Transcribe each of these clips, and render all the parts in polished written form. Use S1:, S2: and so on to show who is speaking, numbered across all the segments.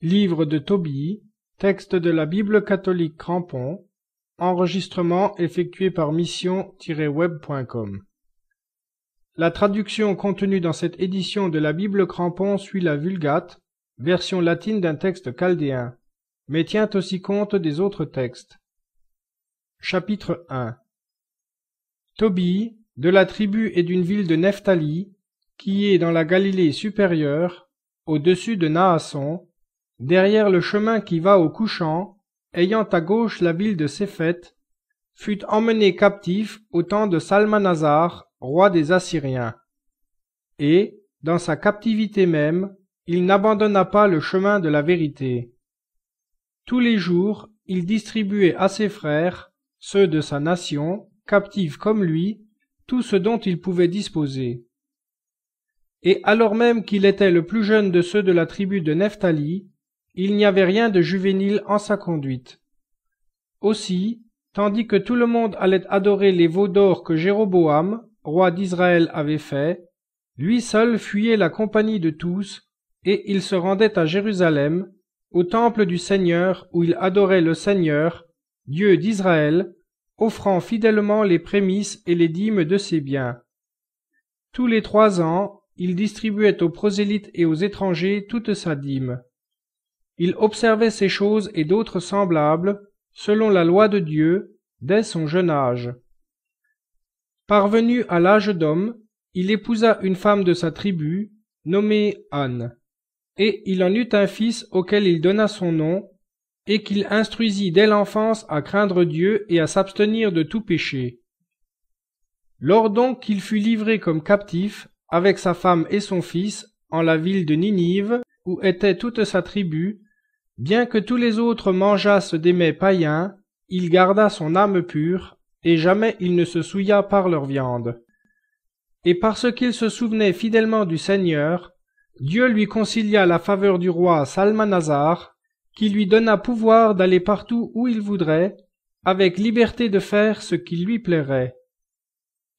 S1: Livre de Tobie, texte de la Bible catholique Crampon, enregistrement effectué par mission-web.com. La traduction contenue dans cette édition de la Bible Crampon suit la Vulgate, version latine d'un texte chaldéen, mais tient aussi compte des autres textes. Chapitre 1. Tobie, de la tribu et d'une ville de Nephtali, qui est dans la Galilée supérieure, au-dessus de Naasson, derrière le chemin qui va au couchant, ayant à gauche la ville de Séphet, fut emmené captif au temps de Salmanasar, roi des Assyriens. Et, dans sa captivité même, il n'abandonna pas le chemin de la vérité. Tous les jours, il distribuait à ses frères, ceux de sa nation, captifs comme lui, tout ce dont il pouvait disposer. Et alors même qu'il était le plus jeune de ceux de la tribu de Nephtali, il n'y avait rien de juvénile en sa conduite. Aussi, tandis que tout le monde allait adorer les veaux d'or que Jéroboam, roi d'Israël, avait fait, lui seul fuyait la compagnie de tous, et il se rendait à Jérusalem, au temple du Seigneur où il adorait le Seigneur, Dieu d'Israël, offrant fidèlement les prémices et les dîmes de ses biens. Tous les 3 ans, il distribuait aux prosélytes et aux étrangers toute sa dîme. Il observait ces choses et d'autres semblables, selon la loi de Dieu, dès son jeune âge. Parvenu à l'âge d'homme, il épousa une femme de sa tribu, nommée Anne, et il en eut un fils auquel il donna son nom, et qu'il instruisit dès l'enfance à craindre Dieu et à s'abstenir de tout péché. Lors donc qu'il fut livré comme captif, avec sa femme et son fils, en la ville de Ninive, où était toute sa tribu, bien que tous les autres mangeassent des mets païens, il garda son âme pure, et jamais il ne se souilla par leur viande. Et parce qu'il se souvenait fidèlement du Seigneur, Dieu lui concilia la faveur du roi Salmanasar, qui lui donna pouvoir d'aller partout où il voudrait, avec liberté de faire ce qui lui plairait.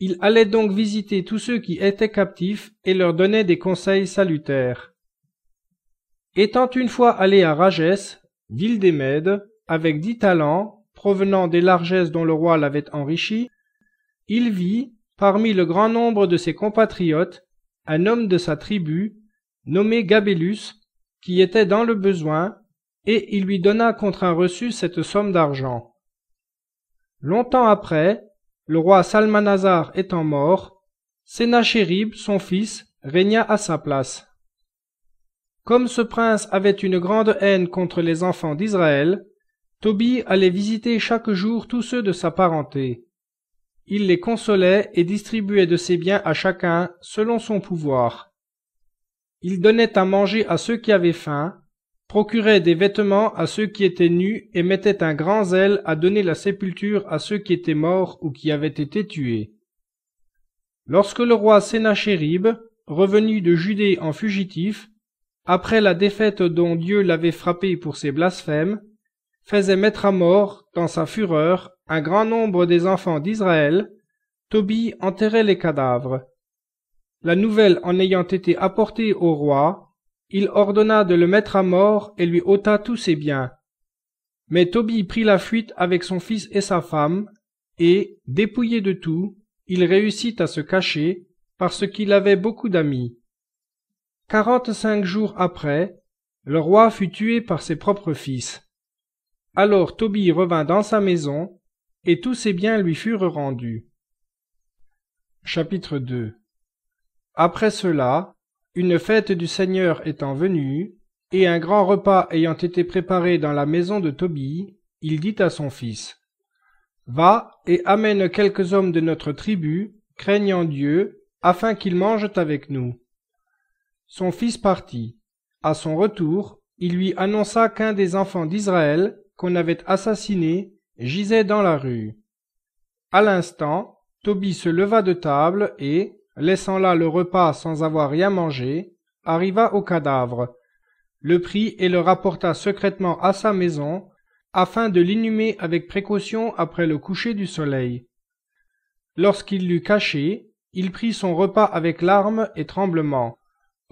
S1: Il allait donc visiter tous ceux qui étaient captifs et leur donnait des conseils salutaires. Étant une fois allé à Ragès, ville des Mèdes, avec 10 talents, provenant des largesses dont le roi l'avait enrichi, il vit, parmi le grand nombre de ses compatriotes, un homme de sa tribu, nommé Gabélus, qui était dans le besoin, et il lui donna contre un reçu cette somme d'argent. Longtemps après, le roi Salmanasar étant mort, Sénachérib, son fils, régna à sa place. Comme ce prince avait une grande haine contre les enfants d'Israël, Tobie allait visiter chaque jour tous ceux de sa parenté. Il les consolait et distribuait de ses biens à chacun selon son pouvoir. Il donnait à manger à ceux qui avaient faim, procurait des vêtements à ceux qui étaient nus et mettait un grand zèle à donner la sépulture à ceux qui étaient morts ou qui avaient été tués. Lorsque le roi Sénachérib, revenu de Judée en fugitif, après la défaite dont Dieu l'avait frappé pour ses blasphèmes, faisait mettre à mort, dans sa fureur, un grand nombre des enfants d'Israël, Tobie enterrait les cadavres. La nouvelle en ayant été apportée au roi, il ordonna de le mettre à mort et lui ôta tous ses biens. Mais Tobie prit la fuite avec son fils et sa femme, et, dépouillé de tout, il réussit à se cacher, parce qu'il avait beaucoup d'amis. 45 jours après, le roi fut tué par ses propres fils. Alors Tobie revint dans sa maison, et tous ses biens lui furent rendus. Chapitre 2. Après cela, une fête du Seigneur étant venue, et un grand repas ayant été préparé dans la maison de Tobie, il dit à son fils, « Va et amène quelques hommes de notre tribu, craignant Dieu, afin qu'ils mangent avec nous. » Son fils partit. À son retour, il lui annonça qu'un des enfants d'Israël, qu'on avait assassiné, gisait dans la rue. À l'instant, Tobie se leva de table et, laissant là le repas sans avoir rien mangé, arriva au cadavre, le prit et le rapporta secrètement à sa maison, afin de l'inhumer avec précaution après le coucher du soleil. Lorsqu'il l'eut caché, il prit son repas avec larmes et tremblements.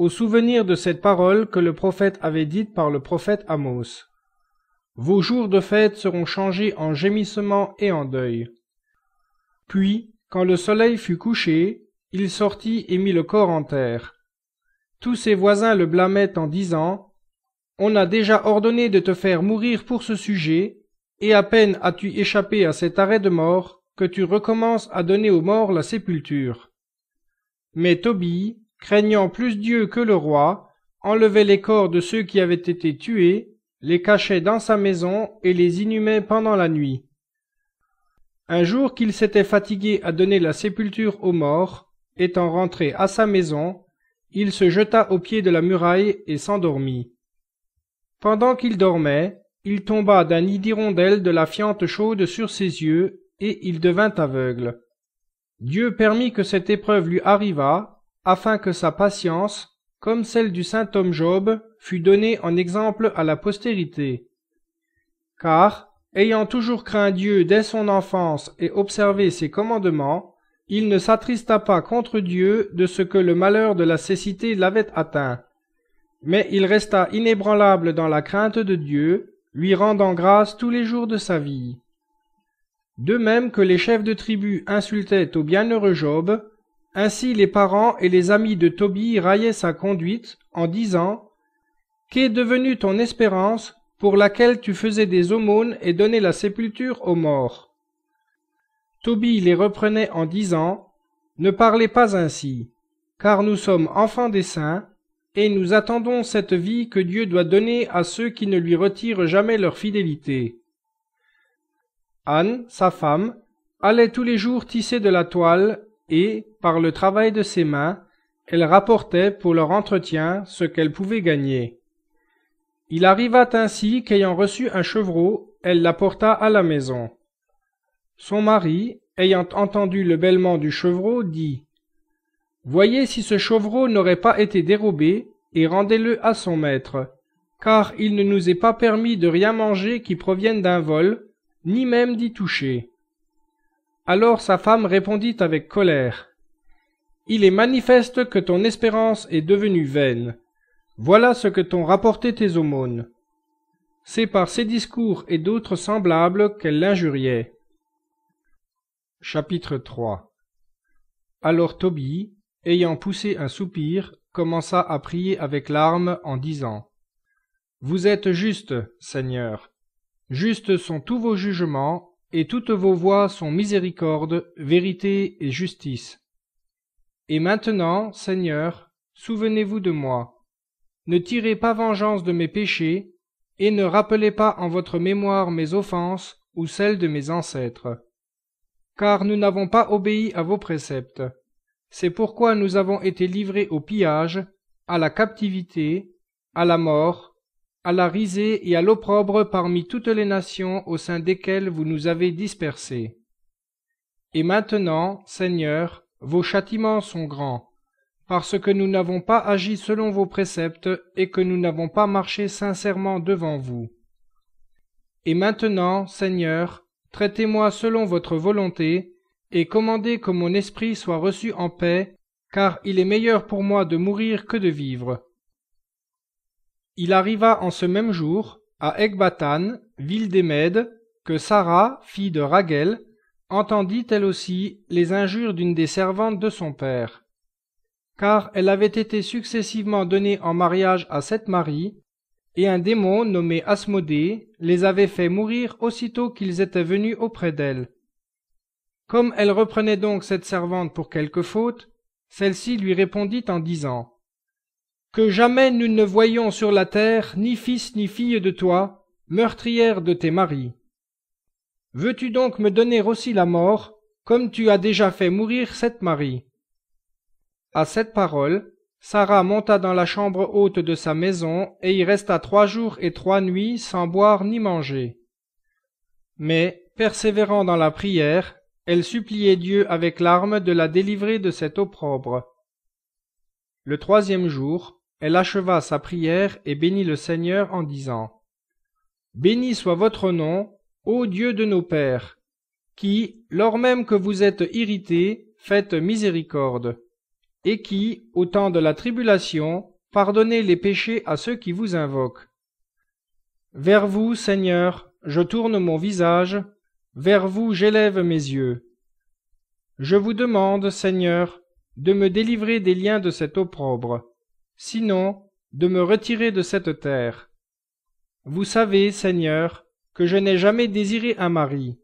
S1: au souvenir de cette parole que le prophète avait dite par le prophète Amos. Vos jours de fête seront changés en gémissements et en deuil. Puis, quand le soleil fut couché, il sortit et mit le corps en terre. Tous ses voisins le blâmaient en disant « On a déjà ordonné de te faire mourir pour ce sujet, et à peine as-tu échappé à cet arrêt de mort que tu recommences à donner aux morts la sépulture. » Mais Tobie, craignant plus Dieu que le roi, enlevait les corps de ceux qui avaient été tués, les cachait dans sa maison et les inhumait pendant la nuit. Un jour qu'il s'était fatigué à donner la sépulture aux morts, étant rentré à sa maison, il se jeta au pied de la muraille et s'endormit. Pendant qu'il dormait, il tomba d'un nid d'hirondelle de la fiente chaude sur ses yeux, et il devint aveugle. Dieu permit que cette épreuve lui arrivât, afin que sa patience, comme celle du saint homme Job, fût donnée en exemple à la postérité. Car, ayant toujours craint Dieu dès son enfance et observé ses commandements, il ne s'attrista pas contre Dieu de ce que le malheur de la cécité l'avait atteint. Mais il resta inébranlable dans la crainte de Dieu, lui rendant grâce tous les jours de sa vie. De même que les chefs de tribu insultaient au bienheureux Job, ainsi les parents et les amis de Tobie raillaient sa conduite en disant « Qu'est devenue ton espérance pour laquelle tu faisais des aumônes et donnais la sépulture aux morts ?» Tobie les reprenait en disant « Ne parlez pas ainsi, car nous sommes enfants des saints, et nous attendons cette vie que Dieu doit donner à ceux qui ne lui retirent jamais leur fidélité. » Anne, sa femme, allait tous les jours tisser de la toile et, par le travail de ses mains, elle rapportait pour leur entretien ce qu'elle pouvait gagner. Il arriva ainsi qu'ayant reçu un chevreau, elle l'apporta à la maison. Son mari, ayant entendu le bêlement du chevreau, dit « Voyez si ce chevreau n'aurait pas été dérobé, et rendez-le à son maître, car il ne nous est pas permis de rien manger qui provienne d'un vol, ni même d'y toucher. » Alors sa femme répondit avec colère « Il est manifeste que ton espérance est devenue vaine. Voilà ce que t'ont rapporté tes aumônes. » C'est par ces discours et d'autres semblables qu'elle l'injuriait. Chapitre 3. Alors Tobie, ayant poussé un soupir, commença à prier avec larmes en disant « Vous êtes juste, Seigneur. Justes sont tous vos jugements, et toutes vos voies sont miséricorde, vérité et justice. Et maintenant, Seigneur, souvenez-vous de moi. Ne tirez pas vengeance de mes péchés, et ne rappelez pas en votre mémoire mes offenses ou celles de mes ancêtres. Car nous n'avons pas obéi à vos préceptes. C'est pourquoi nous avons été livrés au pillage, à la captivité, à la mort, à la risée et à l'opprobre parmi toutes les nations au sein desquelles vous nous avez dispersés. Et maintenant, Seigneur, vos châtiments sont grands, parce que nous n'avons pas agi selon vos préceptes et que nous n'avons pas marché sincèrement devant vous. Et maintenant, Seigneur, traitez-moi selon votre volonté, et commandez que mon esprit soit reçu en paix, car il est meilleur pour moi de mourir que de vivre. » Il arriva en ce même jour, à Ecbatane, ville des Mèdes, que Sarah, fille de Raguel, entendit elle aussi les injures d'une des servantes de son père. Car elle avait été successivement donnée en mariage à 7 maris, et un démon nommé Asmodée les avait fait mourir aussitôt qu'ils étaient venus auprès d'elle. Comme elle reprenait donc cette servante pour quelque faute, celle-ci lui répondit en disant « Que jamais nous ne voyions sur la terre ni fils ni fille de toi, meurtrière de tes maris. Veux-tu donc me donner aussi la mort, comme tu as déjà fait mourir 7 maris ?» À cette parole, Sarah monta dans la chambre haute de sa maison et y resta 3 jours et 3 nuits sans boire ni manger. Mais, persévérant dans la prière, elle suppliait Dieu avec larmes de la délivrer de cet opprobre. Le 3e jour, elle acheva sa prière et bénit le Seigneur en disant « Béni soit votre nom, ô Dieu de nos pères, qui, lors même que vous êtes irrités, faites miséricorde, et qui, au temps de la tribulation, pardonnez les péchés à ceux qui vous invoquent. Vers vous, Seigneur, je tourne mon visage, vers vous j'élève mes yeux. Je vous demande, Seigneur, de me délivrer des liens de cet opprobre, sinon de me retirer de cette terre. Vous savez, Seigneur, que je n'ai jamais désiré un mari,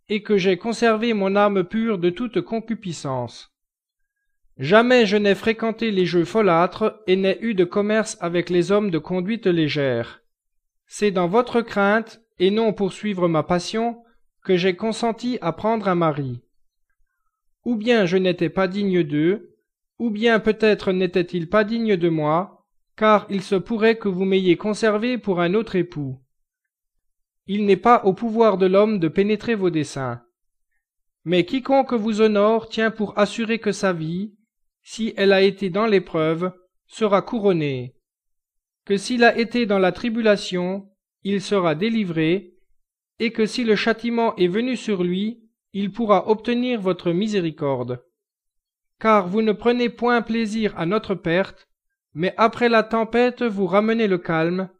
S1: et que j'ai conservé mon âme pure de toute concupiscence. Jamais je n'ai fréquenté les jeux folâtres et n'ai eu de commerce avec les hommes de conduite légère. C'est dans votre crainte, et non pour suivre ma passion, que j'ai consenti à prendre un mari. Ou bien je n'étais pas digne d'eux, ou bien peut-être n'étaient-ils pas dignes de moi, car il se pourrait que vous m'ayez conservé pour un autre époux. Il n'est pas au pouvoir de l'homme de pénétrer vos desseins. Mais quiconque vous honore tient pour assuré que sa vie, si elle a été dans l'épreuve, sera couronnée, que s'il a été dans la tribulation, il sera délivré, et que si le châtiment est venu sur lui, il pourra obtenir votre miséricorde. Car vous ne prenez point plaisir à notre perte, mais après la tempête vous ramenez le calme,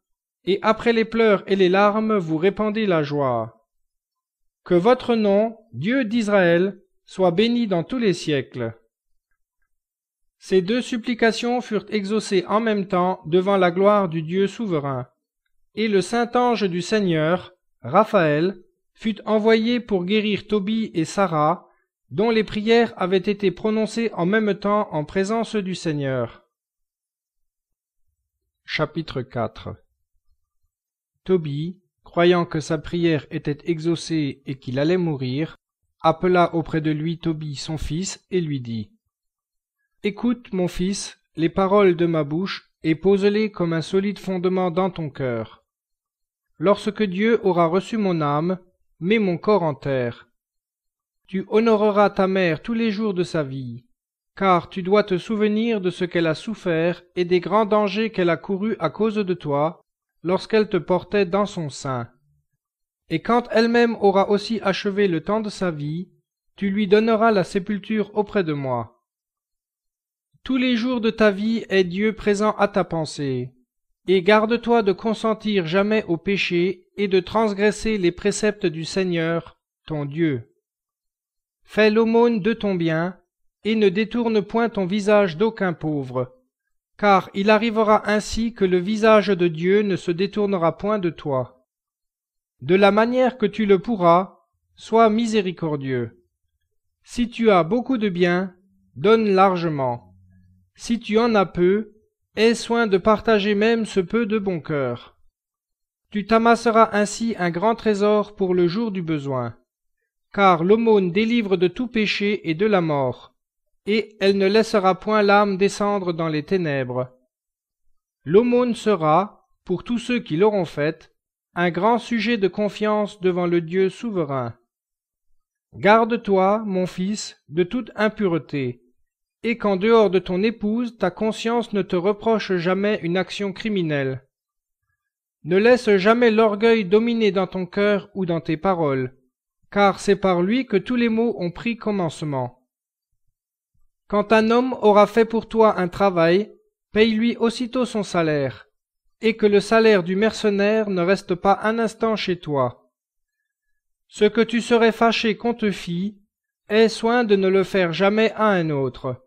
S1: et après les pleurs et les larmes vous répandez la joie. Que votre nom, Dieu d'Israël, soit béni dans tous les siècles. Ces deux supplications furent exaucées en même temps devant la gloire du Dieu souverain, et le saint ange du Seigneur, Raphaël, fut envoyé pour guérir Tobie et Sarah, dont les prières avaient été prononcées en même temps en présence du Seigneur. Chapitre 4. Tobie, croyant que sa prière était exaucée et qu'il allait mourir, appela auprès de lui Tobie son fils et lui dit : « Écoute, mon fils, les paroles de ma bouche et pose-les comme un solide fondement dans ton cœur. Lorsque Dieu aura reçu mon âme, mets mon corps en terre. Tu honoreras ta mère tous les jours de sa vie, car tu dois te souvenir de ce qu'elle a souffert et des grands dangers qu'elle a courus à cause de toi, lorsqu'elle te portait dans son sein. Et quand elle-même aura aussi achevé le temps de sa vie, tu lui donneras la sépulture auprès de moi. Tous les jours de ta vie est Dieu présent à ta pensée, et garde-toi de consentir jamais au péché et de transgresser les préceptes du Seigneur, ton Dieu. Fais l'aumône de ton bien, et ne détourne point ton visage d'aucun pauvre, car il arrivera ainsi que le visage de Dieu ne se détournera point de toi. De la manière que tu le pourras, sois miséricordieux. Si tu as beaucoup de biens, donne largement. Si tu en as peu, aie soin de partager même ce peu de bon cœur. Tu t'amasseras ainsi un grand trésor pour le jour du besoin, car l'aumône délivre de tout péché et de la mort, et elle ne laissera point l'âme descendre dans les ténèbres. L'aumône sera, pour tous ceux qui l'auront faite, un grand sujet de confiance devant le Dieu souverain. Garde-toi, mon fils, de toute impureté, et qu'en dehors de ton épouse ta conscience ne te reproche jamais une action criminelle. Ne laisse jamais l'orgueil dominer dans ton cœur ou dans tes paroles, car c'est par lui que tous les maux ont pris commencement. Quand un homme aura fait pour toi un travail, paye-lui aussitôt son salaire, et que le salaire du mercenaire ne reste pas un instant chez toi. Ce que tu serais fâché qu'on te fît, aie soin de ne le faire jamais à un autre.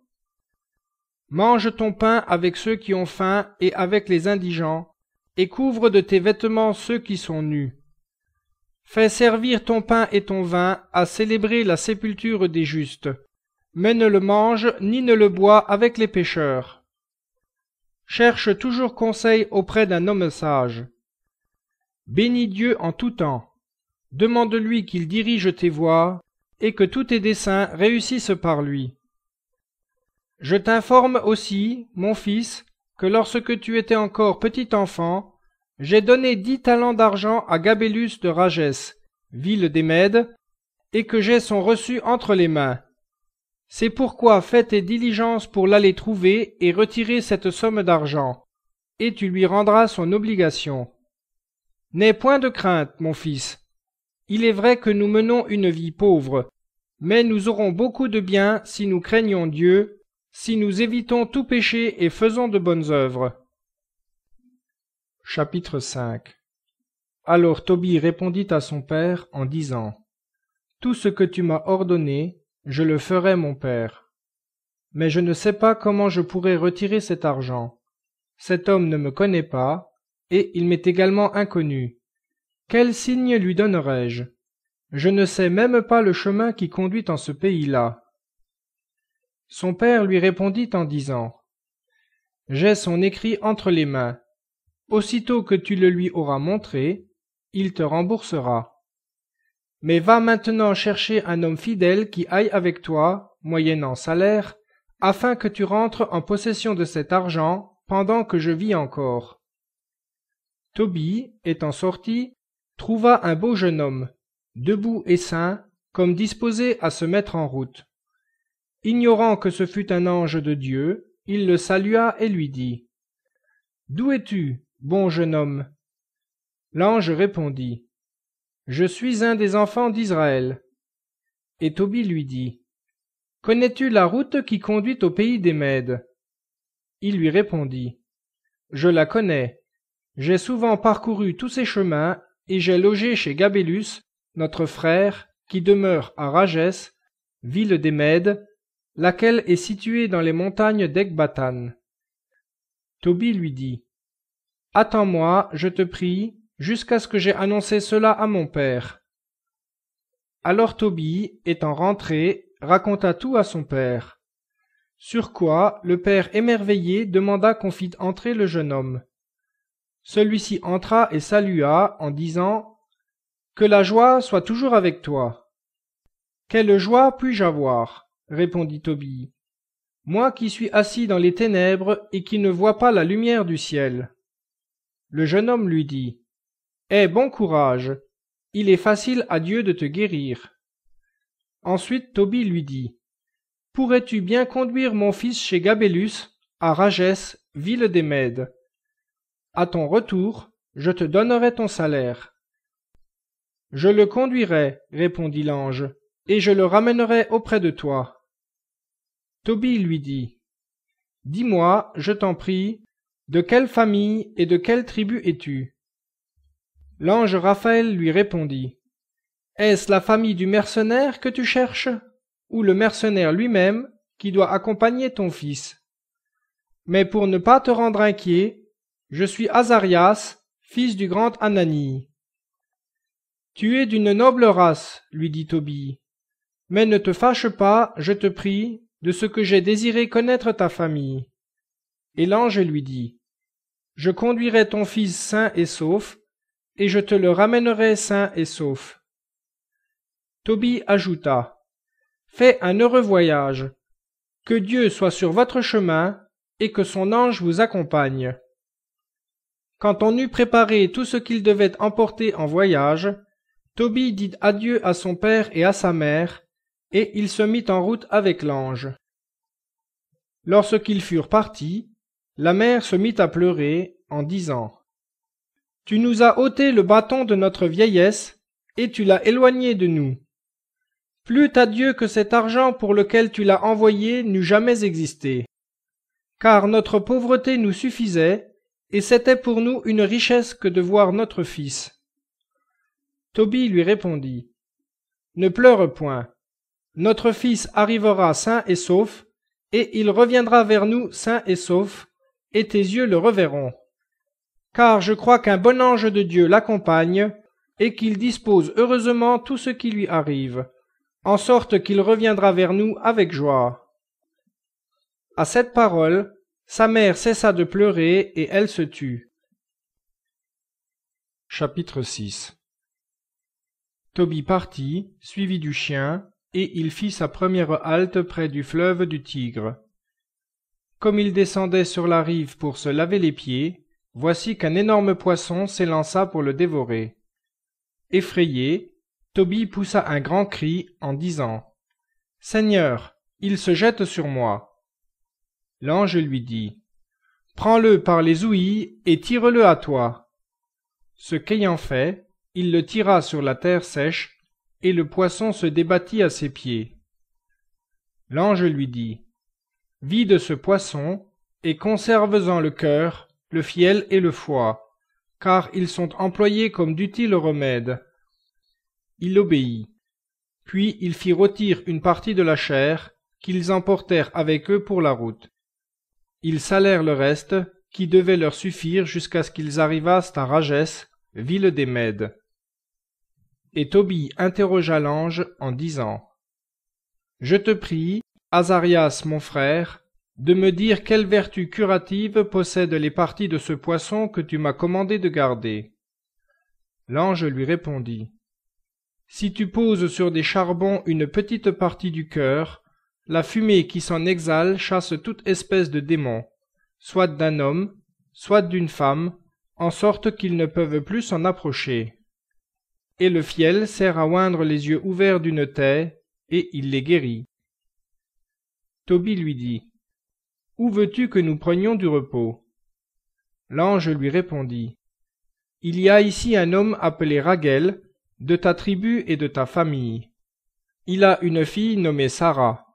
S1: Mange ton pain avec ceux qui ont faim et avec les indigents, et couvre de tes vêtements ceux qui sont nus. Fais servir ton pain et ton vin à célébrer la sépulture des justes, mais ne le mange ni ne le bois avec les pécheurs. Cherche toujours conseil auprès d'un homme sage. Bénis Dieu en tout temps. Demande-lui qu'il dirige tes voies, et que tous tes desseins réussissent par lui. Je t'informe aussi, mon fils, que lorsque tu étais encore petit enfant, j'ai donné 10 talents d'argent à Gabélus de Ragès, ville des Mèdes, et que j'ai son reçu entre les mains. C'est pourquoi fais tes diligences pour l'aller trouver et retirer cette somme d'argent, et tu lui rendras son obligation. N'aie point de crainte, mon fils. Il est vrai que nous menons une vie pauvre, mais nous aurons beaucoup de bien si nous craignons Dieu, si nous évitons tout péché et faisons de bonnes œuvres. Chapitre 5. Alors Tobie répondit à son père en disant: Tout ce que tu m'as ordonné, je le ferai, mon père. Mais je ne sais pas comment je pourrai retirer cet argent. Cet homme ne me connaît pas, et il m'est également inconnu. Quel signe lui donnerai-je? Je ne sais même pas le chemin qui conduit en ce pays-là. Son père lui répondit en disant: J'ai son écrit entre les mains. Aussitôt que tu le lui auras montré, il te remboursera. Mais va maintenant chercher un homme fidèle qui aille avec toi, moyennant salaire, afin que tu rentres en possession de cet argent pendant que je vis encore. Tobie, étant sorti, trouva un beau jeune homme, debout et sain, comme disposé à se mettre en route. Ignorant que ce fût un ange de Dieu, il le salua et lui dit: D'où es-tu, bon jeune homme? L'ange répondit: Je suis un des enfants d'Israël. Et Tobie lui dit: Connais-tu la route qui conduit au pays des Mèdes? Il lui répondit: Je la connais. J'ai souvent parcouru tous ces chemins, et j'ai logé chez Gabélus, notre frère, qui demeure à Rages, ville des Mèdes, laquelle est située dans les montagnes d'Ecbatane. Tobie lui dit: Attends-moi, je te prie, jusqu'à ce que j'aie annoncé cela à mon père. Alors Tobie, étant rentré, raconta tout à son père. Sur quoi le père émerveillé demanda qu'on fît entrer le jeune homme. Celui-ci entra et salua en disant: Que la joie soit toujours avec toi. Quelle joie puis-je avoir? Répondit Tobie. Moi qui suis assis dans les ténèbres et qui ne vois pas la lumière du ciel. Le jeune homme lui dit: Aie bon courage, il est facile à Dieu de te guérir. Ensuite Tobie lui dit: Pourrais-tu bien conduire mon fils chez Gabélus, à Rages, ville des Mèdes? À ton retour, je te donnerai ton salaire. Je le conduirai, répondit l'ange, et je le ramènerai auprès de toi. Tobie lui dit: Dis-moi, je t'en prie, de quelle famille et de quelle tribu es-tu? L'ange Raphaël lui répondit: Est-ce la famille du mercenaire que tu cherches, ou le mercenaire lui-même qui doit accompagner ton fils? Mais pour ne pas te rendre inquiet, je suis Azarias, fils du grand Anani. Tu es d'une noble race, lui dit Tobie, mais ne te fâche pas, je te prie, de ce que j'ai désiré connaître ta famille. Et l'ange lui dit: Je conduirai ton fils sain et sauf, et je te le ramènerai sain et sauf. Tobie ajouta: Fais un heureux voyage, que Dieu soit sur votre chemin, et que son ange vous accompagne. Quand on eut préparé tout ce qu'il devait emporter en voyage, Tobie dit adieu à son père et à sa mère, et il se mit en route avec l'ange. Lorsqu'ils furent partis, la mère se mit à pleurer, en disant: Tu nous as ôté le bâton de notre vieillesse, et tu l'as éloigné de nous. Plût à Dieu que cet argent pour lequel tu l'as envoyé n'eût jamais existé. Car notre pauvreté nous suffisait, et c'était pour nous une richesse que de voir notre fils. Tobie lui répondit: Ne pleure point. Notre fils arrivera sain et sauf, et il reviendra vers nous sain et sauf, et tes yeux le reverront. Car je crois qu'un bon ange de Dieu l'accompagne, et qu'il dispose heureusement tout ce qui lui arrive, en sorte qu'il reviendra vers nous avec joie. À cette parole, sa mère cessa de pleurer, et elle se tut. Chapitre 6. Tobie partit, suivi du chien, et il fit sa première halte près du fleuve du Tigre. Comme il descendait sur la rive pour se laver les pieds, voici qu'un énorme poisson s'élança pour le dévorer. Effrayé, Tobie poussa un grand cri en disant: « Seigneur, il se jette sur moi. » L'ange lui dit: « Prends-le par les ouïes et tire-le à toi. » Ce qu'ayant fait, il le tira sur la terre sèche, et le poisson se débattit à ses pieds. L'ange lui dit: « vide ce poisson, et conserve-en le cœur, le fiel et le foie, car ils sont employés comme d'utiles remèdes. » Il obéit. Puis ils firent rôtir une partie de la chair, qu'ils emportèrent avec eux pour la route. Ils salèrent le reste, qui devait leur suffire jusqu'à ce qu'ils arrivassent à Rages, ville des Mèdes. Et Tobie interrogea l'ange en disant : « Je te prie, Azarias mon frère, de me dire quelle vertu curative possèdent les parties de ce poisson que tu m'as commandé de garder. » L'ange lui répondit : « Si tu poses sur des charbons une petite partie du cœur, la fumée qui s'en exhale chasse toute espèce de démon, soit d'un homme, soit d'une femme, en sorte qu'ils ne peuvent plus s'en approcher. Et le fiel sert à oindre les yeux ouverts d'une taie, et il les guérit. » Tobie lui dit : « Où veux-tu que nous prenions du repos ? » L'ange lui répondit : « Il y a ici un homme appelé Raguel, de ta tribu et de ta famille. Il a une fille nommée Sarah,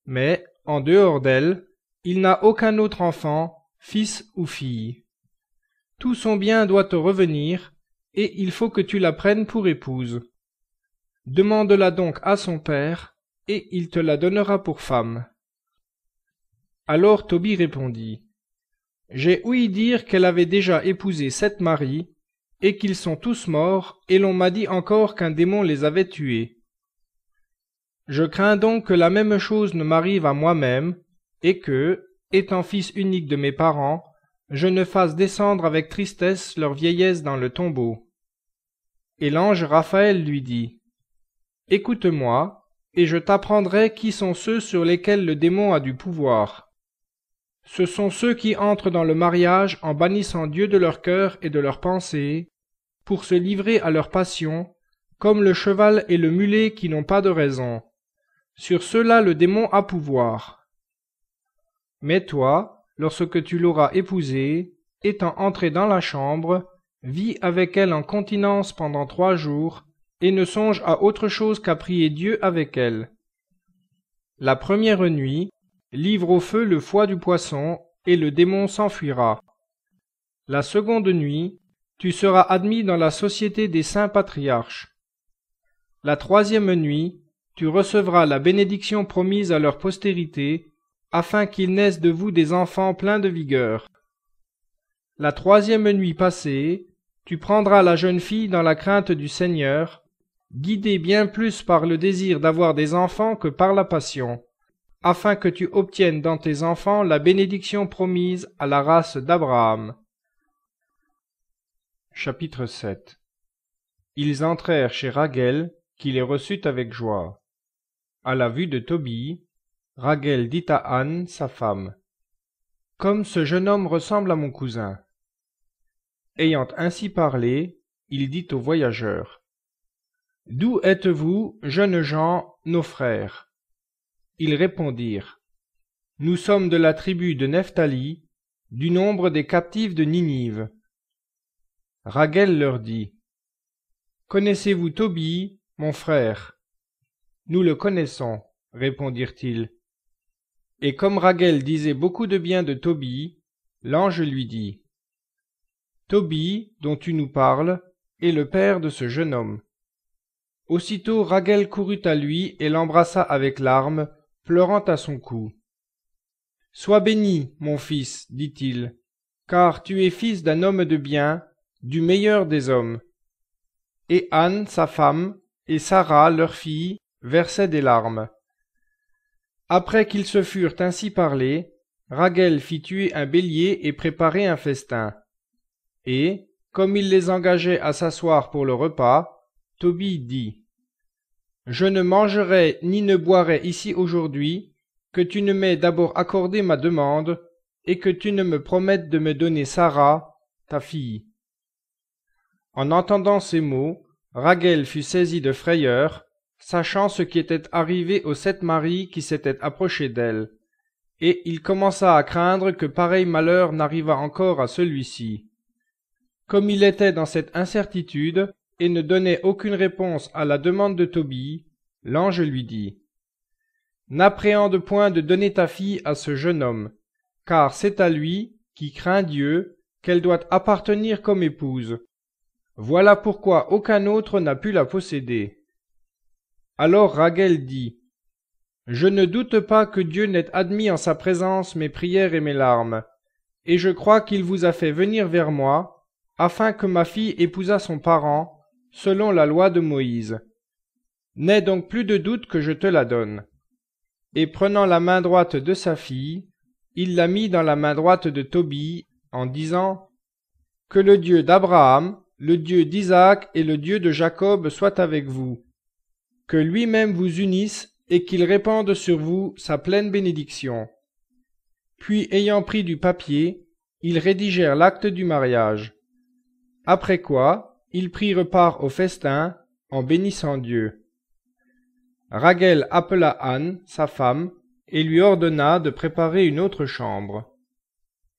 S1: mais, en dehors d'elle, il n'a aucun autre enfant, fils ou fille. Tout son bien doit te revenir, et il faut que tu la prennes pour épouse. Demande-la donc à son père, et il te la donnera pour femme. » Alors Tobie répondit : « J'ai ouï dire qu'elle avait déjà épousé 7 maris, et qu'ils sont tous morts, et l'on m'a dit encore qu'un démon les avait tués. Je crains donc que la même chose ne m'arrive à moi-même, et que, étant fils unique de mes parents, je ne fasse descendre avec tristesse leur vieillesse dans le tombeau. » Et l'ange Raphaël lui dit : « Écoute-moi, et je t'apprendrai qui sont ceux sur lesquels le démon a du pouvoir. Ce sont ceux qui entrent dans le mariage en bannissant Dieu de leur cœur et de leurs pensées, pour se livrer à leur passion, comme le cheval et le mulet qui n'ont pas de raison. Sur ceux-là le démon a pouvoir. Mais toi, lorsque tu l'auras épousée, étant entré dans la chambre, vis avec elle en continence pendant 3 jours, et ne songe à autre chose qu'à prier Dieu avec elle. La première nuit, livre au feu le foie du poisson, et le démon s'enfuira. La seconde nuit, tu seras admis dans la société des saints patriarches. La troisième nuit, tu recevras la bénédiction promise à leur postérité, afin qu'ils naissent de vous des enfants pleins de vigueur. La troisième nuit passée, tu prendras la jeune fille dans la crainte du Seigneur, guidée bien plus par le désir d'avoir des enfants que par la passion, afin que tu obtiennes dans tes enfants la bénédiction promise à la race d'Abraham. » Chapitre 7. Ils entrèrent chez Raguel, qui les reçut avec joie. À la vue de Tobie, Raguel dit à Anne, sa femme : « Comme ce jeune homme ressemble à mon cousin. » Ayant ainsi parlé, il dit aux voyageurs : « D'où êtes-vous, jeunes gens, nos frères ? » Ils répondirent : « Nous sommes de la tribu de Nephtali, du nombre des captifs de Ninive. » Raguel leur dit : « Connaissez-vous Tobie, mon frère ? » « Nous le connaissons, » répondirent-ils. Et comme Raguel disait beaucoup de bien de Tobie, l'ange lui dit : « Tobie, dont tu nous parles, est le père de ce jeune homme. » Aussitôt Raguel courut à lui et l'embrassa avec larmes, pleurant à son cou. « Sois béni, mon fils, dit-il, car tu es fils d'un homme de bien, du meilleur des hommes. » Et Anne, sa femme, et Sarah, leur fille, versaient des larmes. Après qu'ils se furent ainsi parlé, Raguel fit tuer un bélier et préparer un festin. Et, comme il les engageait à s'asseoir pour le repas, Tobie dit : « Je ne mangerai ni ne boirai ici aujourd'hui, que tu ne m'aies d'abord accordé ma demande, et que tu ne me promettes de me donner Sarah, ta fille. » En entendant ces mots, Raguel fut saisie de frayeur, sachant ce qui était arrivé aux 7 maris qui s'étaient approchés d'elle, et il commença à craindre que pareil malheur n'arrivât encore à celui-ci. Comme il était dans cette incertitude, et ne donnait aucune réponse à la demande de Tobie, l'ange lui dit : n'appréhende point de donner ta fille à ce jeune homme, car c'est à lui, qui craint Dieu, qu'elle doit appartenir comme épouse. Voilà pourquoi aucun autre n'a pu la posséder. » Alors Rachel dit, « Je ne doute pas que Dieu n'ait admis en sa présence mes prières et mes larmes, et je crois qu'il vous a fait venir vers moi, afin que ma fille épousât son parent, selon la loi de Moïse. N'aie donc plus de doute que je te la donne. » Et prenant la main droite de sa fille, il la mit dans la main droite de Tobie, en disant, « Que le Dieu d'Abraham, le Dieu d'Isaac et le Dieu de Jacob soit avec vous. Que lui-même vous unisse et qu'il répande sur vous sa pleine bénédiction. » Puis, ayant pris du papier, ils rédigèrent l'acte du mariage. Après quoi, ils prirent part au festin, en bénissant Dieu. Rachel appela Anne, sa femme, et lui ordonna de préparer une autre chambre.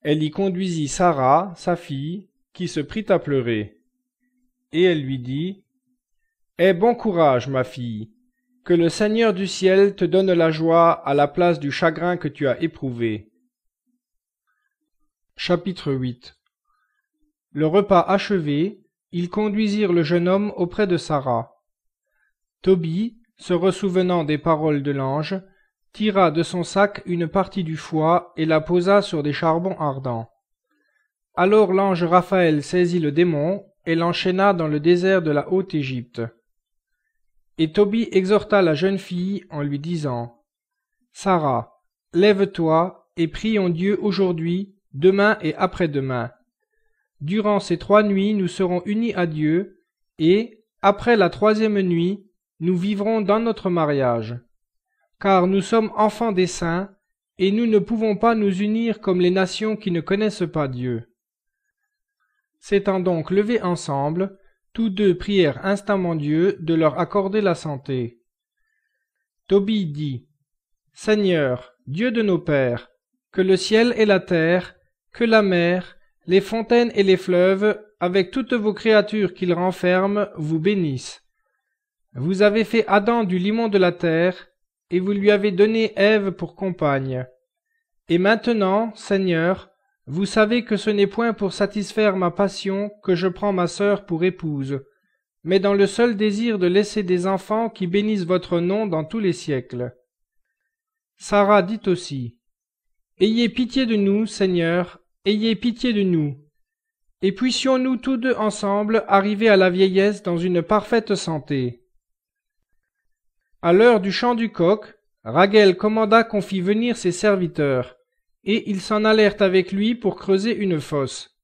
S1: Elle y conduisit Sarah, sa fille, qui se prit à pleurer. Et elle lui dit, « Aie bon courage, ma fille, que le Seigneur du ciel te donne la joie à la place du chagrin que tu as éprouvé. » Chapitre 8. Le repas achevé, ils conduisirent le jeune homme auprès de Sarah. Tobie, se ressouvenant des paroles de l'ange, tira de son sac une partie du foie et la posa sur des charbons ardents. Alors l'ange Raphaël saisit le démon et l'enchaîna dans le désert de la Haute-Égypte. Et Tobie exhorta la jeune fille en lui disant, « Sarah, lève-toi et prions Dieu aujourd'hui, demain et après-demain. Durant ces 3 nuits nous serons unis à Dieu, et, après la 3e nuit, nous vivrons dans notre mariage. Car nous sommes enfants des saints, et nous ne pouvons pas nous unir comme les nations qui ne connaissent pas Dieu. » S'étant donc levés ensemble, tous deux prièrent instamment Dieu de leur accorder la santé. Tobie dit, « Seigneur, Dieu de nos pères, que le ciel et la terre, que la mer, les fontaines et les fleuves, avec toutes vos créatures qu'ils renferment, vous bénissent. Vous avez fait Adam du limon de la terre, et vous lui avez donné Ève pour compagne. Et maintenant, Seigneur, vous savez que ce n'est point pour satisfaire ma passion que je prends ma sœur pour épouse, mais dans le seul désir de laisser des enfants qui bénissent votre nom dans tous les siècles. » Sarah dit aussi, « Ayez pitié de nous, Seigneur, ayez pitié de nous, et puissions-nous tous deux ensemble arriver à la vieillesse dans une parfaite santé. » À l'heure du chant du coq, Rachel commanda qu'on fît venir ses serviteurs, et ils s'en allèrent avec lui pour creuser une fosse,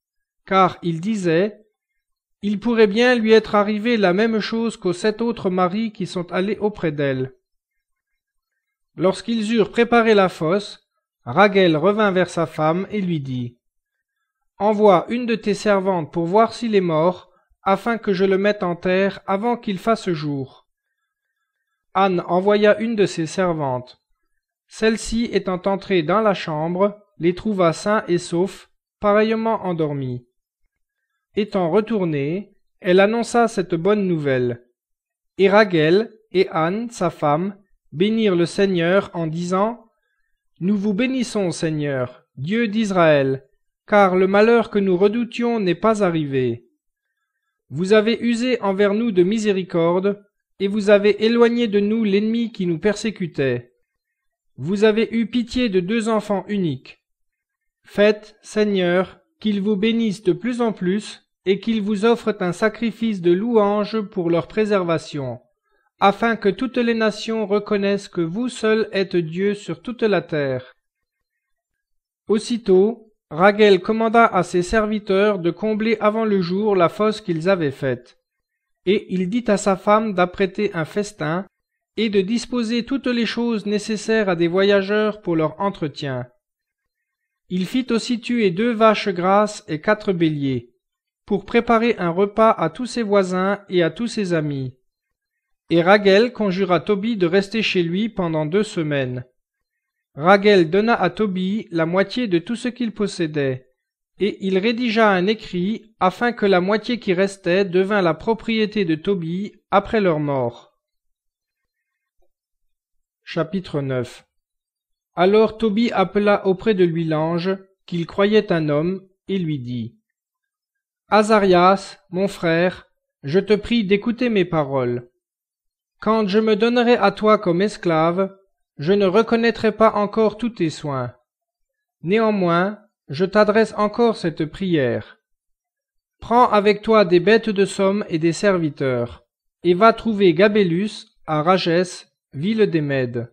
S1: car il disait, « Il pourrait bien lui être arrivé la même chose qu'aux 7 autres maris qui sont allés auprès d'elle. » Lorsqu'ils eurent préparé la fosse, Rachel revint vers sa femme et lui dit, « Envoie une de tes servantes pour voir s'il est mort, afin que je le mette en terre avant qu'il fasse jour. » Anne envoya une de ses servantes. Celle-ci, étant entrée dans la chambre, les trouva sains et saufs, pareillement endormis. Étant retournée, elle annonça cette bonne nouvelle. Et Rachel et Anne, sa femme, bénirent le Seigneur en disant, « Nous vous bénissons, Seigneur, Dieu d'Israël, car le malheur que nous redoutions n'est pas arrivé. Vous avez usé envers nous de miséricorde, et vous avez éloigné de nous l'ennemi qui nous persécutait. Vous avez eu pitié de 2 enfants uniques. Faites, Seigneur, qu'ils vous bénissent de plus en plus, et qu'ils vous offrent un sacrifice de louange pour leur préservation, afin que toutes les nations reconnaissent que vous seul êtes Dieu sur toute la terre. » Aussitôt, Rachel commanda à ses serviteurs de combler avant le jour la fosse qu'ils avaient faite. Et il dit à sa femme d'apprêter un festin et de disposer toutes les choses nécessaires à des voyageurs pour leur entretien. Il fit aussi tuer 2 vaches grasses et 4 béliers, pour préparer un repas à tous ses voisins et à tous ses amis. Et Rachel conjura Tobie de rester chez lui pendant 2 semaines. Rachel donna à Tobie la moitié de tout ce qu'il possédait, et il rédigea un écrit afin que la moitié qui restait devint la propriété de Tobie après leur mort. Chapitre 9. Alors Tobie appela auprès de lui l'ange, qu'il croyait un homme, et lui dit: Azarias, mon frère, je te prie d'écouter mes paroles. Quand je me donnerai à toi comme esclave, je ne reconnaîtrai pas encore tous tes soins. Néanmoins, je t'adresse encore cette prière. Prends avec toi des bêtes de somme et des serviteurs, et va trouver Gabélus à Ragès, ville des Mèdes.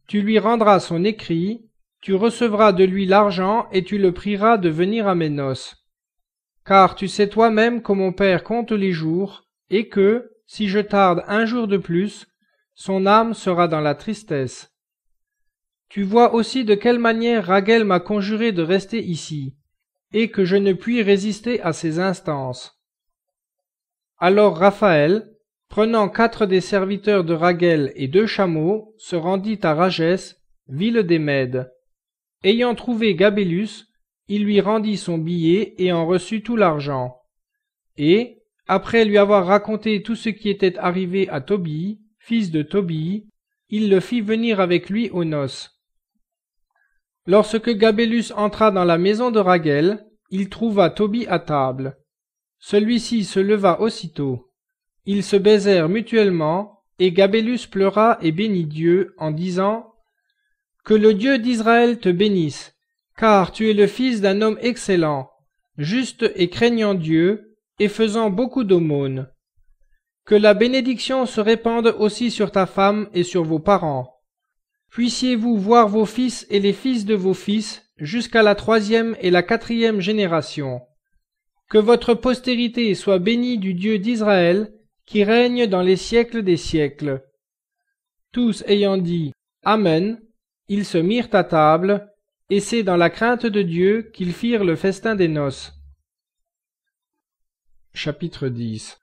S1: Tu lui rendras son écrit, tu recevras de lui l'argent et tu le prieras de venir à mes noces. Car tu sais toi-même que mon père compte les jours, et que, si je tarde un jour de plus, son âme sera dans la tristesse. Tu vois aussi de quelle manière Rachel m'a conjuré de rester ici, et que je ne puis résister à ses instances. Alors Raphaël, prenant 4 des serviteurs de Rachel et 2 chameaux, se rendit à Ragès, ville des Mèdes. Ayant trouvé Gabélus, il lui rendit son billet et en reçut tout l'argent. Et, après lui avoir raconté tout ce qui était arrivé à Tobie, fils de Tobie, il le fit venir avec lui aux noces. Lorsque Gabélus entra dans la maison de Rachel, il trouva Tobie à table. Celui-ci se leva aussitôt. Ils se baisèrent mutuellement, et Gabélus pleura et bénit Dieu en disant: Que le Dieu d'Israël te bénisse, car tu es le fils d'un homme excellent, juste et craignant Dieu, et faisant beaucoup d'aumônes. Que la bénédiction se répande aussi sur ta femme et sur vos parents. Puissiez-vous voir vos fils et les fils de vos fils jusqu'à la 3e et la 4e génération. Que votre postérité soit bénie du Dieu d'Israël, qui règne dans les siècles des siècles. Tous ayant dit Amen, ils se mirent à table, et c'est dans la crainte de Dieu qu'ils firent le festin des noces. Chapitre 10.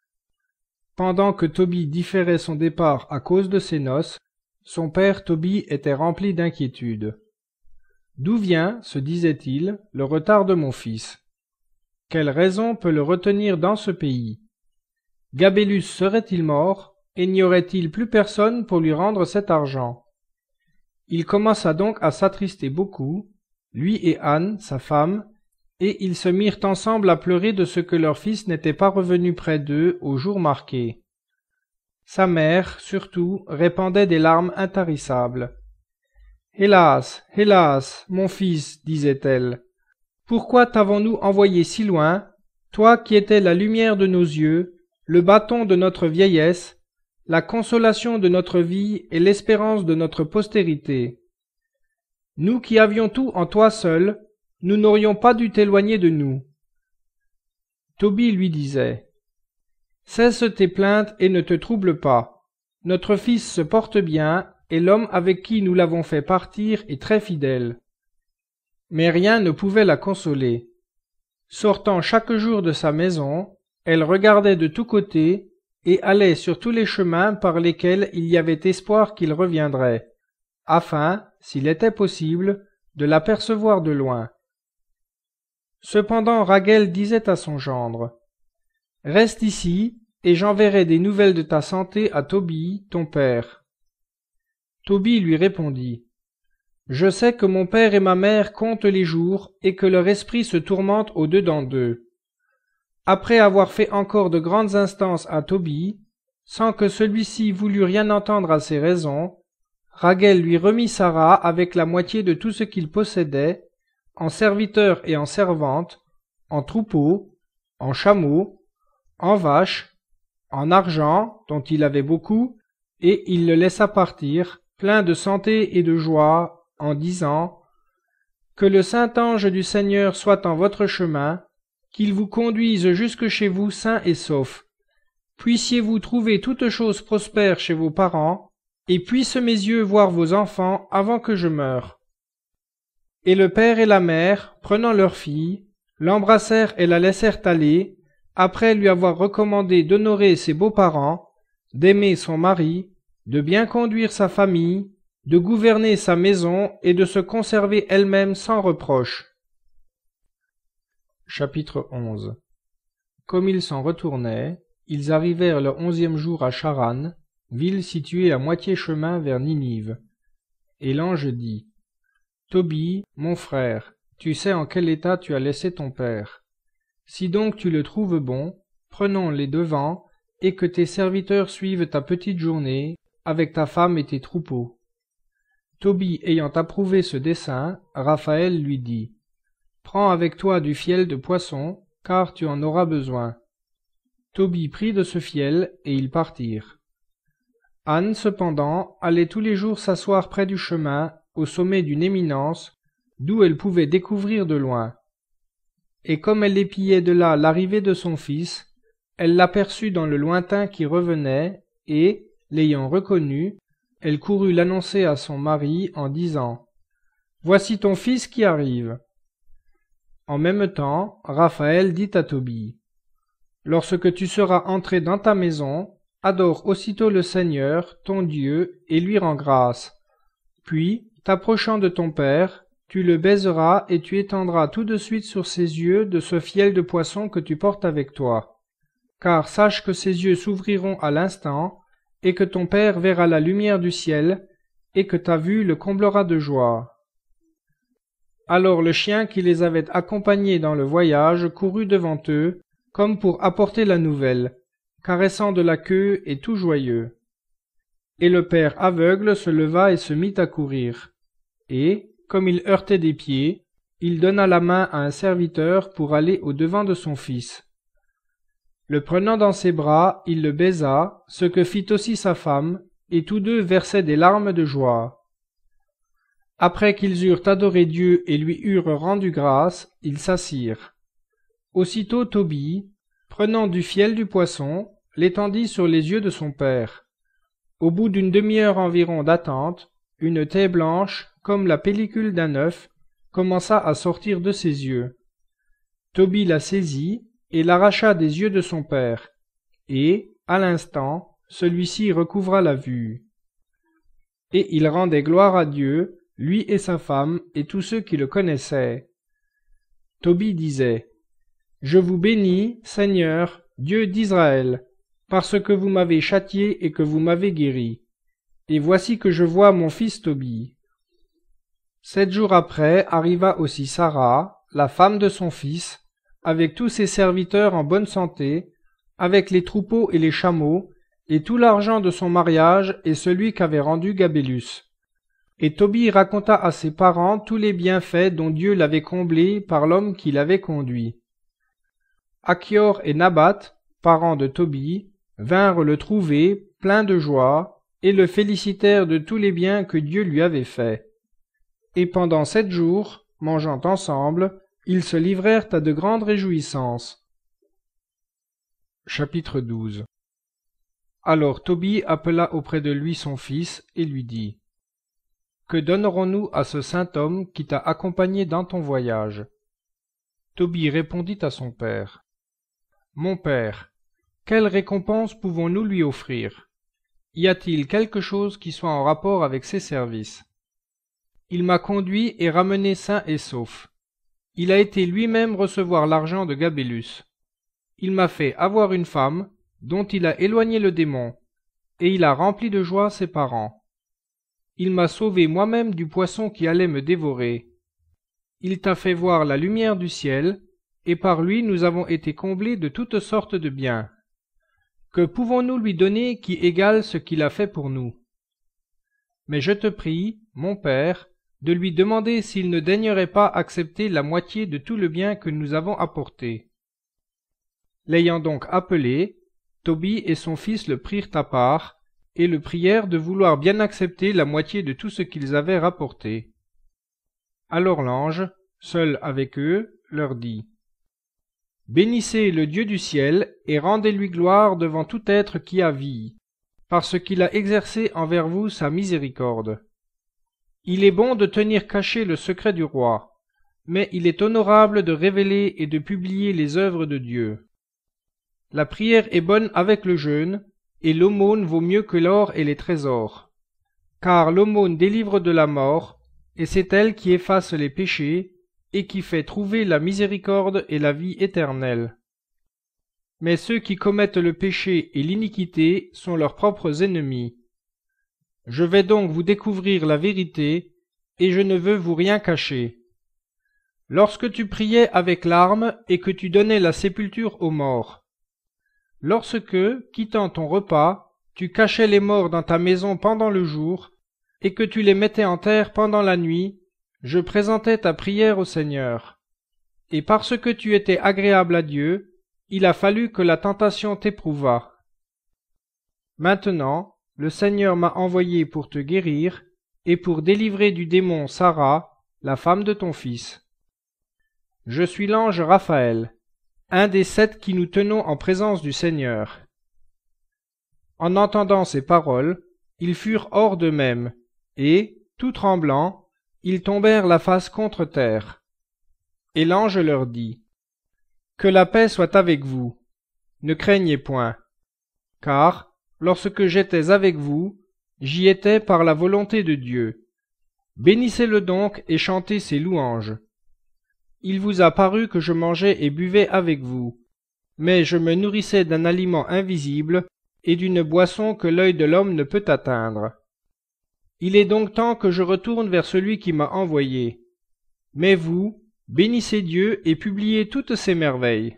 S1: Pendant que Tobie différait son départ à cause de ses noces, son père Tobie était rempli d'inquiétude. D'où vient, se disait-il, le retard de mon fils? Quelle raison peut le retenir dans ce pays? Gabélus serait-il mort, et n'y aurait-il plus personne pour lui rendre cet argent? Il commença donc à s'attrister beaucoup, lui et Anne, sa femme, et ils se mirent ensemble à pleurer de ce que leur fils n'était pas revenu près d'eux au jour marqué. Sa mère, surtout, répandait des larmes intarissables. « Hélas, hélas, mon fils, disait-elle, pourquoi t'avons-nous envoyé si loin, toi qui étais la lumière de nos yeux, le bâton de notre vieillesse, la consolation de notre vie et l'espérance de notre postérité? Nous qui avions tout en toi seul, nous n'aurions pas dû t'éloigner de nous. » Tobie lui disait: « Cesse tes plaintes et ne te trouble pas. Notre fils se porte bien, et l'homme avec qui nous l'avons fait partir est très fidèle. » Mais rien ne pouvait la consoler. Sortant chaque jour de sa maison, elle regardait de tous côtés et allait sur tous les chemins par lesquels il y avait espoir qu'il reviendrait, afin, s'il était possible, de l'apercevoir de loin. Cependant Rachel disait à son gendre: « Reste ici, et j'enverrai des nouvelles de ta santé à Tobie, ton père. » Tobie lui répondit: « Je sais que mon père et ma mère comptent les jours et que leur esprit se tourmente au-dedans d'eux. » Après avoir fait encore de grandes instances à Tobie, sans que celui-ci voulût rien entendre à ses raisons, Rachel lui remit Sarah avec la moitié de tout ce qu'il possédait, en serviteurs et en servantes, en troupeaux, en chameaux, en vaches, en argent, dont il avait beaucoup, et il le laissa partir, plein de santé et de joie, en disant: « Que le Saint-Ange du Seigneur soit en votre chemin, qu'il vous conduise jusque chez vous sain et sauf. Puissiez-vous trouver toutes choses prospères chez vos parents, et puissent mes yeux voir vos enfants avant que je meure. » Et le père et la mère, prenant leur fille, l'embrassèrent et la laissèrent aller, après lui avoir recommandé d'honorer ses beaux-parents, d'aimer son mari, de bien conduire sa famille, de gouverner sa maison et de se conserver elle-même sans reproche. Chapitre 11. Comme ils s'en retournaient, ils arrivèrent le 11e jour à Charan, ville située à moitié chemin vers Ninive. Et l'ange dit: Tobie, mon frère, tu sais en quel état tu as laissé ton père. Si donc tu le trouves bon, prenons les devants, et que tes serviteurs suivent ta petite journée, avec ta femme et tes troupeaux. Tobie ayant approuvé ce dessein, Raphaël lui dit: Prends avec toi du fiel de poisson, car tu en auras besoin. Tobie prit de ce fiel, et ils partirent. Anne, cependant, allait tous les jours s'asseoir près du chemin, au sommet d'une éminence, d'où elle pouvait découvrir de loin. Et comme elle épiait de là l'arrivée de son fils, elle l'aperçut dans le lointain qui revenait, et, l'ayant reconnu, elle courut l'annoncer à son mari en disant: Voici ton fils qui arrive. En même temps, Raphaël dit à Tobie: Lorsque tu seras entré dans ta maison, adore aussitôt le Seigneur, ton Dieu, et lui rends grâce. Puis, t'approchant de ton père, tu le baiseras et tu étendras tout de suite sur ses yeux de ce fiel de poisson que tu portes avec toi. Car sache que ses yeux s'ouvriront à l'instant, et que ton père verra la lumière du ciel, et que ta vue le comblera de joie. Alors le chien qui les avait accompagnés dans le voyage courut devant eux, comme pour apporter la nouvelle, caressant de la queue et tout joyeux. Et le père aveugle se leva et se mit à courir. Et, comme il heurtait des pieds, il donna la main à un serviteur pour aller au-devant de son fils. Le prenant dans ses bras, il le baisa, ce que fit aussi sa femme, et tous deux versaient des larmes de joie. Après qu'ils eurent adoré Dieu et lui eurent rendu grâce, ils s'assirent. Aussitôt Tobie, prenant du fiel du poisson, l'étendit sur les yeux de son père. Au bout d'une demi-heure environ d'attente, une taie blanche, comme la pellicule d'un œuf, commença à sortir de ses yeux. Tobie la saisit et l'arracha des yeux de son père, et, à l'instant, celui-ci recouvra la vue. Et il rendait gloire à Dieu, lui et sa femme, et tous ceux qui le connaissaient. Tobie disait: Je vous bénis, Seigneur, Dieu d'Israël, parce que vous m'avez châtié et que vous m'avez guéri. Et voici que je vois mon fils Tobie. 7 jours après arriva aussi Sarah, la femme de son fils, avec tous ses serviteurs en bonne santé, avec les troupeaux et les chameaux, et tout l'argent de son mariage et celui qu'avait rendu Gabélus. Et Tobie raconta à ses parents tous les bienfaits dont Dieu l'avait comblé par l'homme qui l'avait conduit. Achior et Nabath, parents de Tobie, vinrent le trouver, plein de joie, et le félicitèrent de tous les biens que Dieu lui avait faits. Et pendant 7 jours, mangeant ensemble, ils se livrèrent à de grandes réjouissances. Chapitre 12. Alors Tobie appela auprès de lui son fils et lui dit: Que donnerons-nous à ce saint homme qui t'a accompagné dans ton voyage? Tobie répondit à son père: Mon père, quelle récompense pouvons-nous lui offrir? Y a-t-il quelque chose qui soit en rapport avec ses services? Il m'a conduit et ramené sain et sauf. Il a été lui-même recevoir l'argent de Gabélus. Il m'a fait avoir une femme, dont il a éloigné le démon, et il a rempli de joie ses parents. Il m'a sauvé moi-même du poisson qui allait me dévorer. Il t'a fait voir la lumière du ciel, et par lui nous avons été comblés de toutes sortes de biens. Que pouvons-nous lui donner qui égale ce qu'il a fait pour nous? Mais je te prie, mon père, de lui demander s'il ne daignerait pas accepter la moitié de tout le bien que nous avons apporté. L'ayant donc appelé, Tobie et son fils le prirent à part, et le prièrent de vouloir bien accepter la moitié de tout ce qu'ils avaient rapporté. Alors l'ange, seul avec eux, leur dit: Bénissez le Dieu du ciel, et rendez-lui gloire devant tout être qui a vie, parce qu'il a exercé envers vous sa miséricorde. Il est bon de tenir caché le secret du roi, mais il est honorable de révéler et de publier les œuvres de Dieu. La prière est bonne avec le jeûne, et l'aumône vaut mieux que l'or et les trésors. Car l'aumône délivre de la mort, et c'est elle qui efface les péchés, et qui fait trouver la miséricorde et la vie éternelle. mais ceux qui commettent le péché et l'iniquité sont leurs propres ennemis. Je vais donc vous découvrir la vérité, et je ne veux vous rien cacher. Lorsque tu priais avec larmes et que tu donnais la sépulture aux morts, lorsque, quittant ton repas, tu cachais les morts dans ta maison pendant le jour, et que tu les mettais en terre pendant la nuit, je présentais ta prière au Seigneur. Et parce que tu étais agréable à Dieu, il a fallu que la tentation t'éprouvât. Maintenant, le Seigneur m'a envoyé pour te guérir et pour délivrer du démon Sarah, la femme de ton fils. Je suis l'ange Raphaël, un des 7 qui nous tenons en présence du Seigneur. En entendant ces paroles, ils furent hors d'eux-mêmes, et, tout tremblants, ils tombèrent la face contre terre. Et l'ange leur dit, « Que la paix soit avec vous, ne craignez point, car, lorsque j'étais avec vous, j'y étais par la volonté de Dieu. Bénissez-le donc et chantez ses louanges. Il vous a paru que je mangeais et buvais avec vous, mais je me nourrissais d'un aliment invisible et d'une boisson que l'œil de l'homme ne peut atteindre. Il est donc temps que je retourne vers celui qui m'a envoyé. Mais vous, bénissez Dieu et publiez toutes ses merveilles. »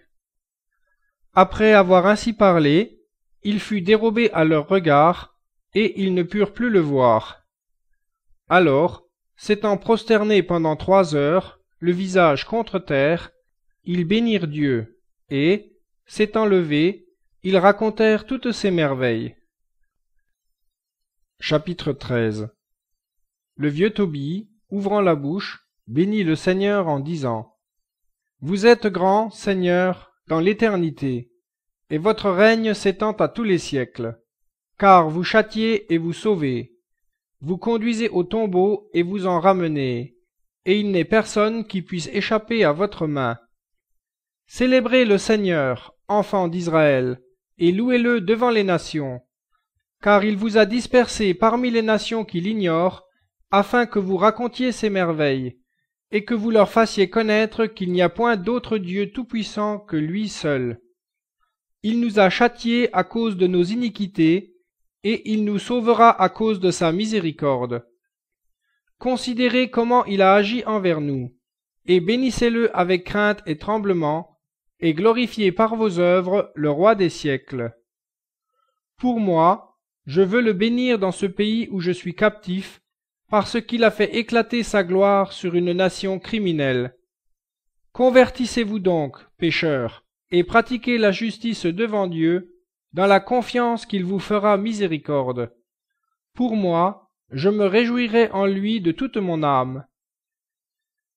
S1: Après avoir ainsi parlé, il fut dérobé à leurs regards, et ils ne purent plus le voir. Alors, s'étant prosternés pendant 3 heures, le visage contre terre, ils bénirent Dieu, et, s'étant levés, ils racontèrent toutes ces merveilles. Chapitre 13. Le vieux Tobie, ouvrant la bouche, bénit le Seigneur en disant, « Vous êtes grand, Seigneur, dans l'éternité, et votre règne s'étend à tous les siècles. Car vous châtiez et vous sauvez, vous conduisez au tombeau et vous en ramenez, et il n'est personne qui puisse échapper à votre main. Célébrez le Seigneur, enfants d'Israël, et louez-le devant les nations, car il vous a dispersés parmi les nations qui l'ignorent, afin que vous racontiez ses merveilles, et que vous leur fassiez connaître qu'il n'y a point d'autre Dieu tout-puissant que lui seul. Il nous a châtiés à cause de nos iniquités, et il nous sauvera à cause de sa miséricorde. Considérez comment il a agi envers nous, et bénissez-le avec crainte et tremblement, et glorifiez par vos œuvres le roi des siècles. Pour moi, je veux le bénir dans ce pays où je suis captif, parce qu'il a fait éclater sa gloire sur une nation criminelle. Convertissez-vous donc, pécheurs, et pratiquez la justice devant Dieu, dans la confiance qu'il vous fera miséricorde. Pour moi, je me réjouirai en lui de toute mon âme.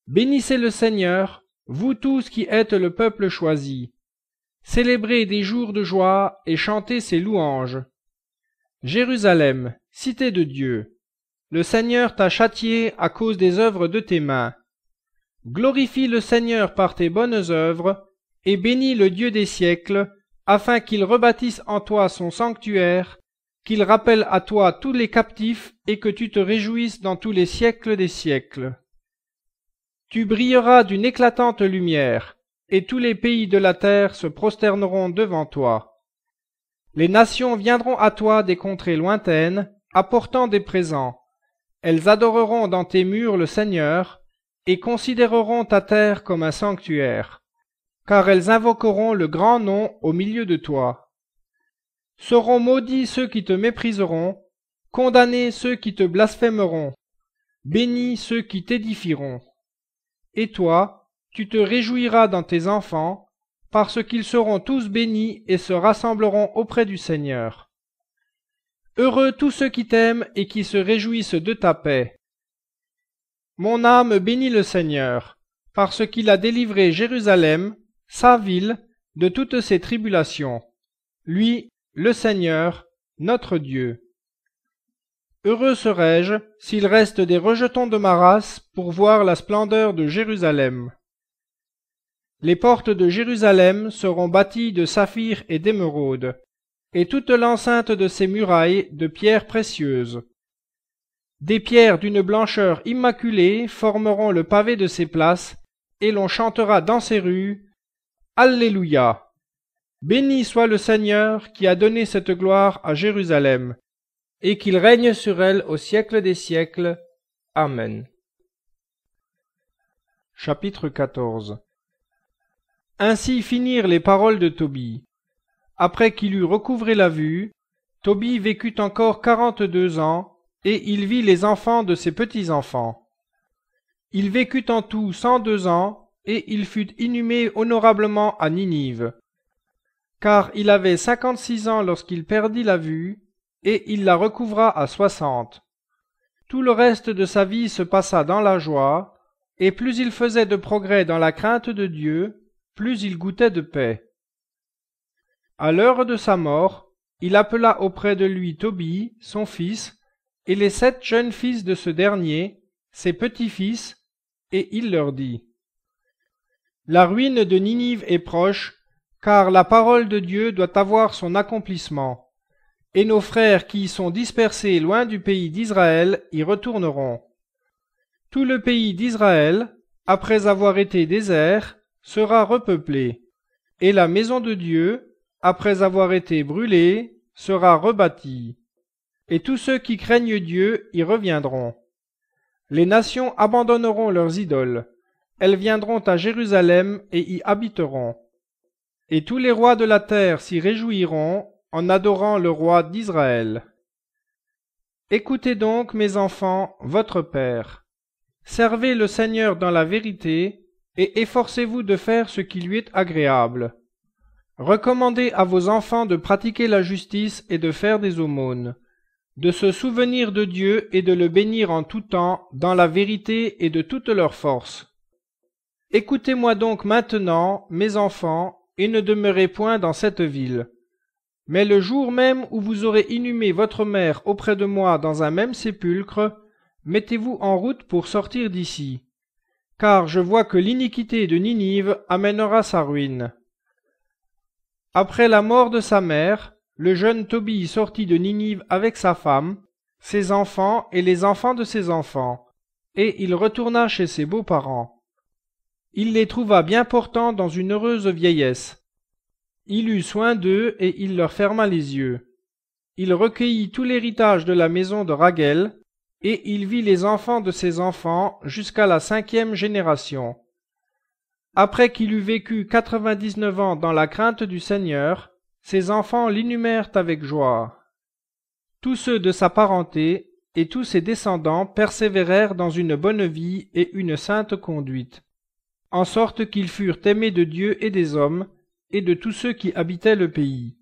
S1: Bénissez le Seigneur, vous tous qui êtes le peuple choisi. Célébrez des jours de joie et chantez ses louanges. Jérusalem, cité de Dieu, le Seigneur t'a châtié à cause des œuvres de tes mains. Glorifie le Seigneur par tes bonnes œuvres, et bénis le Dieu des siècles, afin qu'il rebâtisse en toi son sanctuaire, qu'il rappelle à toi tous les captifs, et que tu te réjouisses dans tous les siècles des siècles. Tu brilleras d'une éclatante lumière, et tous les pays de la terre se prosterneront devant toi. Les nations viendront à toi des contrées lointaines, apportant des présents. Elles adoreront dans tes murs le Seigneur, et considéreront ta terre comme un sanctuaire, car elles invoqueront le grand nom au milieu de toi. Seront maudits ceux qui te mépriseront, condamnés ceux qui te blasphémeront, bénis ceux qui t'édifieront. Et toi, tu te réjouiras dans tes enfants, parce qu'ils seront tous bénis et se rassembleront auprès du Seigneur. Heureux tous ceux qui t'aiment et qui se réjouissent de ta paix. Mon âme bénit le Seigneur, parce qu'il a délivré Jérusalem, sa ville, de toutes ses tribulations. Lui, le Seigneur, notre Dieu. Heureux serais-je s'il reste des rejetons de ma race pour voir la splendeur de Jérusalem. Les portes de Jérusalem seront bâties de saphir et d'émeraude, et toute l'enceinte de ses murailles de pierres précieuses. Des pierres d'une blancheur immaculée formeront le pavé de ses places, et l'on chantera dans ses rues « Alléluia ». Béni soit le Seigneur qui a donné cette gloire à Jérusalem, et qu'il règne sur elle au siècle des siècles. Amen. Chapitre 14. Ainsi finirent les paroles de Tobie. Après qu'il eut recouvré la vue, Tobie vécut encore 42 ans, et il vit les enfants de ses petits-enfants. Il vécut en tout 102 ans, et il fut inhumé honorablement à Ninive. Car il avait 56 ans lorsqu'il perdit la vue, et il la recouvra à 60. Tout le reste de sa vie se passa dans la joie, et plus il faisait de progrès dans la crainte de Dieu, plus il goûtait de paix. À l'heure de sa mort, il appela auprès de lui Tobie, son fils, et les 7 jeunes fils de ce dernier, ses petits-fils, et il leur dit : La ruine de Ninive est proche, car la parole de Dieu doit avoir son accomplissement, et nos frères qui y sont dispersés loin du pays d'Israël y retourneront. Tout le pays d'Israël, après avoir été désert, sera repeuplé, et la maison de Dieu, après avoir été brûlée, sera rebâtie, et tous ceux qui craignent Dieu y reviendront. Les nations abandonneront leurs idoles, elles viendront à Jérusalem et y habiteront. Et tous les rois de la terre s'y réjouiront en adorant le roi d'Israël. Écoutez donc, mes enfants, votre Père. Servez le Seigneur dans la vérité, et efforcez-vous de faire ce qui lui est agréable. Recommandez à vos enfants de pratiquer la justice et de faire des aumônes, de se souvenir de Dieu et de le bénir en tout temps, dans la vérité et de toute leur force. Écoutez-moi donc maintenant, mes enfants, et ne demeurez point dans cette ville. Mais le jour même où vous aurez inhumé votre mère auprès de moi dans un même sépulcre, mettez-vous en route pour sortir d'ici, car je vois que l'iniquité de Ninive amènera sa ruine. Après la mort de sa mère, le jeune Tobie sortit de Ninive avec sa femme, ses enfants et les enfants de ses enfants, et il retourna chez ses beaux-parents. Il les trouva bien portants dans une heureuse vieillesse. Il eut soin d'eux et il leur ferma les yeux. Il recueillit tout l'héritage de la maison de Raguel, et il vit les enfants de ses enfants jusqu'à la 5e génération. Après qu'il eut vécu 99 ans dans la crainte du Seigneur, ses enfants l'inhumèrent avec joie. Tous ceux de sa parenté et tous ses descendants persévérèrent dans une bonne vie et une sainte conduite, en sorte qu'ils furent aimés de Dieu et des hommes, et de tous ceux qui habitaient le pays.